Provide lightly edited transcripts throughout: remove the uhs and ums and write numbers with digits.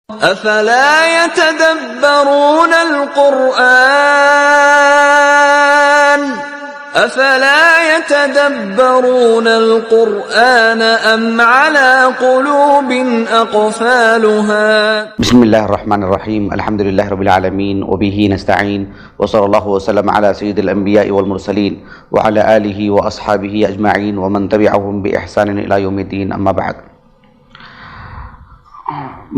افلا يتدبرون القرآن ام على قلوب اقفالها. بسم اللہ الرحمن الرحیم، الحمد للہ رب العالمین وبہ نستعین وصلی اللہ وسلم علی سید الانبیاء والمرسلین وعلی آلہ واصحابہ اجمعین ومن تبعہم بإحسان الی یوم الدین، اما بعد۔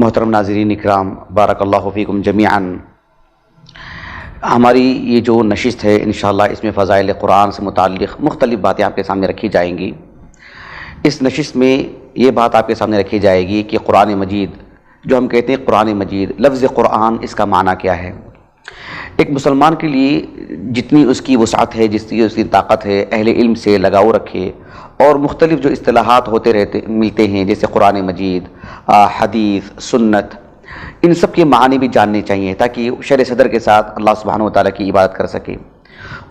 محترم ناظرین اکرام، بارک اللہ فیکم جمیعاً۔ ہماری یہ جو نشست ہے انشاءاللہ اس میں فضائل قرآن سے متعلق مختلف باتیں آپ کے سامنے رکھی جائیں گی۔ اس نشست میں یہ بات آپ کے سامنے رکھی جائے گی کہ قرآن مجید جو ہم کہتے ہیں قرآن مجید، لفظ قرآن اس کا معنی کیا ہے۔ ایک مسلمان کے لیے جتنی اس کی وسعت ہے، جتنی اس کی طاقت ہے، اہل علم سے لگاؤ رکھے اور مختلف جو اصطلاحات ملتے ہیں جیسے قرآن مجید، حدیث، سنت، ان سب کے معنی بھی جاننے چاہیے تاکہ شرح صدر کے ساتھ اللہ سبحانہ وتعالیٰ کی عبادت کر سکے۔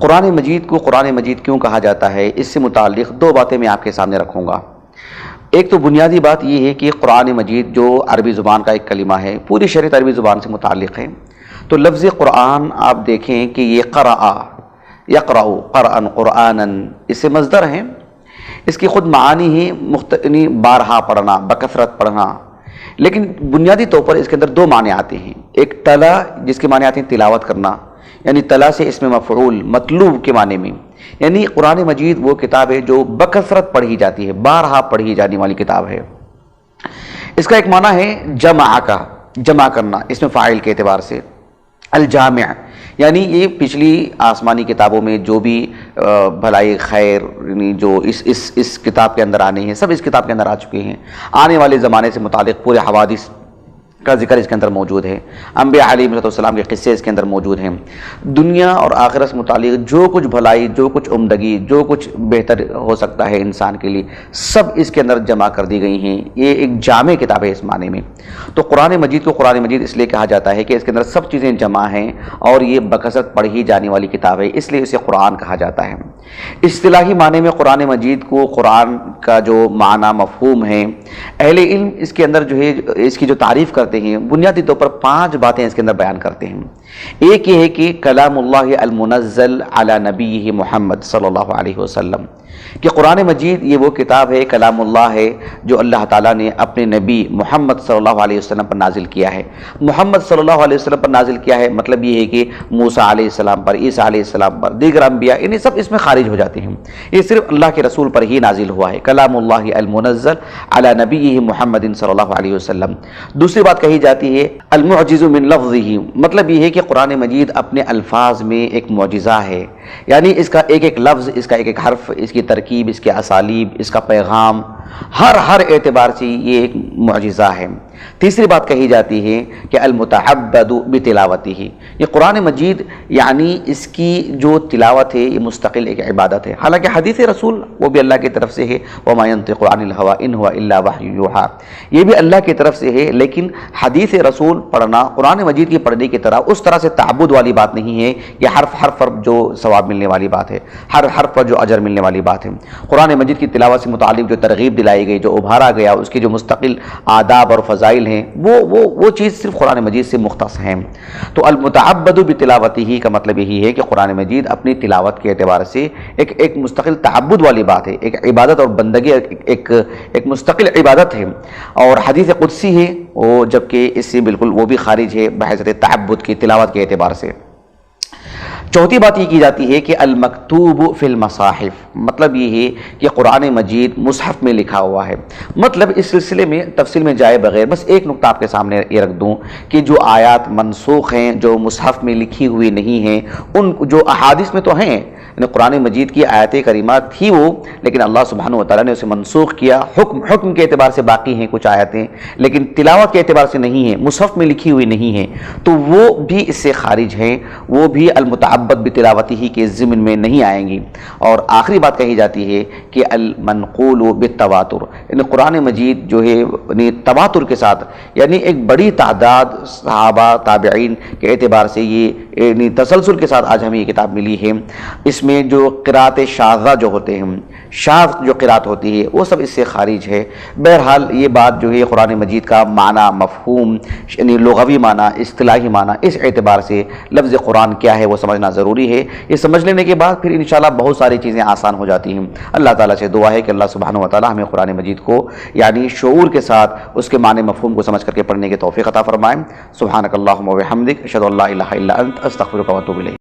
قرآن مجید کو قرآن مجید کیوں کہا جاتا ہے، اس سے متعلق دو باتیں میں آپ کے سامنے رکھوں گا۔ ایک تو بنیادی بات یہ ہے کہ قرآن مجید جو عربی زبان کا ایک کلمہ ہے، پوری شریعت عربی زبان سے متعلق ہے۔ تو لفظ قرآن آپ دیکھیں کہ یہ قرأ، یقرأ قرآن قرآنً، اس سے مصدر ہیں، اس کی خود معانی ہے بارہا پڑھنا، بکثرت پڑھنا، لیکن بنیادی طور پر اس کے اندر دو معنی آتے ہیں۔ ایک تلا، جس کے معنی آتے ہیں تلاوت کرنا، یعنی تلا سے اس میں مفعول، مطلوب کے معنی میں، یعنی قرآن مجید وہ کتاب ہے جو بکثرت پڑھی جاتی ہے، بارہا پڑھی جانے والی کتاب ہے۔ اس کا ایک معنی ہے جمع کا، جمع کرنا، اس میں فاعل کے اعتبار سے، الجامع، یعنی یہ پچھلی آسمانی کتابوں میں جو بھی بھلائی خیر یعنی جو اس کتاب کے اندر آنے ہیں، سب اس کتاب کے اندر آ چکے ہیں۔ آنے والے زمانے سے متعلق پورے حوادث کا ذکر اس کے اندر موجود ہے، انبیاء علیہ السلام کے قصے اس کے اندر موجود ہیں۔ دنیا اور آخرت سے متعلق جو کچھ بھلائی، جو کچھ عمدگی، جو کچھ بہتر ہو سکتا ہے انسان کے لیے، سب اس کے اندر جمع کر دی گئی ہیں۔ یہ ایک جامع کتاب ہے اس معنی میں۔ تو قرآن مجید کو قرآن مجید اس لیے کہا جاتا ہے کہ اس کے اندر سب چیزیں جمع ہیں اور یہ بکثرت پڑھی جانے والی کتاب ہے، اس لیے اسے قرآن کہا جاتا ہے۔ اصطلاحی معنی میں قرآن مجید کو قرآن کا جو معنی مفہوم ہے، اہل علم اس کے اندر جو ہے اس کی جو تعریف کرتے ہیں، بنیادی طور پر 5 باتیں اس کے اندر بیان کرتے ہیں۔ ایک یہ ہے کہ کلام اللہ المنزل علی نبیہ محمد صلی اللہ علیہ وسلم، کہ قرآن مجید یہ وہ کتاب ہے، کلام اللہ ہے جو اللہ تعالیٰ نے اپنے نبی محمد صلی اللہ علیہ وسلم پر نازل کیا ہے۔ محمد صلی اللہ علیہ وسلم پر نازل کیا ہے مطلب یہ ہے کہ موسیٰ علیہ السلام پر، عیسیٰ علیہ السلام پر، دیگر انبیاء، انہیں سب اس میں خارج ہو جاتے ہیں۔ یہ صرف اللہ کے رسول پر ہی نازل ہوا ہے، کلام اللہ المنزل علی نبیہ محمد صلی اللہ علیہ وسلم۔ دوسری بات کہی جاتی ہے المعجز من لفظہ، مطلب یہ ہے کہ قرآن مجید اپنے الفاظ میں ایک معجزہ ہے، یعنی اس کا ایک ایک لفظ، اس کا ایک ایک حرف، اس کی ترکیب، اس کے اسالیب، اس کا پیغام، ہر اعتبار سے یہ ایک معجزہ ہے۔ تیسری بات کہی جاتی ہے کہ المتعبد بتلاوتہ، یہ قرآن مجید یعنی اس کی جو تلاوت ہے یہ مستقل ایک عبادت ہے۔ حالانکہ حدیث رسول وہ بھی اللہ کی طرف سے ہے، وما ينطق عن الهوى ان هو الا وحی یوحى، یہ بھی اللہ کی طرف سے ہے، لیکن حدیث رسول پڑھنا قرآن مجید کی پڑھنے کی طرح اس طرح سے تعبد والی بات نہیں ہے، یہ حرف پر جو ثواب ملنے والی بات ہے، ہر حرف پر جو اجر ملنے والی بات ہے۔ قرآن مجید کی تلاوت سے متعلق جو ترغیب دلائی گئی، جو ابھارا گیا، اس کے جو مستقل آداب اور فضائل ہیں، وہ چیز صرف قرآن مجید سے مختص ہیں۔ تو المتعبد بتلاوتہ کا مطلب یہی ہے کہ قرآن مجید اپنی تلاوت کے اعتبار سے ایک مستقل تعبد والی بات ہے، ایک عبادت اور بندگی، ایک مستقل عبادت ہے، اور حدیث قدسی ہے وہ، جبکہ اس سے بالکل وہ بھی خارج ہے بحیثیت تعبد کی، تلاوت کے اعتبار سے۔ چوتھی بات یہ کی جاتی ہے کہ المکتوب فی المصاحف، مطلب یہ ہے کہ قرآن مجید مصحف میں لکھا ہوا ہے۔ مطلب اس سلسلے میں تفصیل میں جائے بغیر بس ایک نقطہ آپ کے سامنے یہ رکھ دوں کہ جو آیات منسوخ ہیں، جو مصحف میں لکھی ہوئی نہیں ہیں، ان جو احادیث میں تو ہیں، یعنی قرآن مجید کی آیات کریمات تھی وہ، لیکن اللہ سبحانہ وتعالیٰ نے اسے منسوخ کیا، حکم کے اعتبار سے باقی ہیں کچھ آیتیں، لیکن تلاوت کے اعتبار سے نہیں ہیں، مصحف میں لکھی ہوئی نہیں ہیں، تو وہ بھی اس سے خارج ہیں، وہ بھی المتعبد بتلاوتہ کے ضمن میں نہیں آئیں گی۔ اور آخری بات کہی جاتی ہے کہ المنقول بالتواتر، یعنی قرآن مجید جو ہے یعنی تواتر کے ساتھ، یعنی ایک بڑی تعداد صحابہ تابعین کے اعتبار سے یہ یعنی تسلسل کے ساتھ آج ہمیں یہ کتاب ملی ہے۔ اس میں جو قرات شاذہ جو ہوتے ہیں، شاذ جو قرات ہوتی ہے وہ سب اس سے خارج ہے۔ بہرحال یہ بات جو ہے قرآن مجید کا معنی، مفہوم، یعنی لغوی معنی، اصطلاحی معنی، اس اعتبار سے لفظ قرآن کیا ہے وہ سمجھنا ضروری ہے۔ یہ سمجھ لینے کے بعد پھر انشاءاللہ بہت ساری چیزیں آسان ہو جاتی ہیں۔ اللہ تعالیٰ سے دعا ہے کہ اللہ سبحانہ و تعالیٰ ہمیں قرآن مجید کو یعنی شعور کے ساتھ اس کے معنی مفہوم کو سمجھ کر کے پڑھنے کی توفیق عطا فرمائیں۔ سبحانک اللہم و بحمدک، اشہد ان لا الہ الا انت، استغفرک و اتوب الیک۔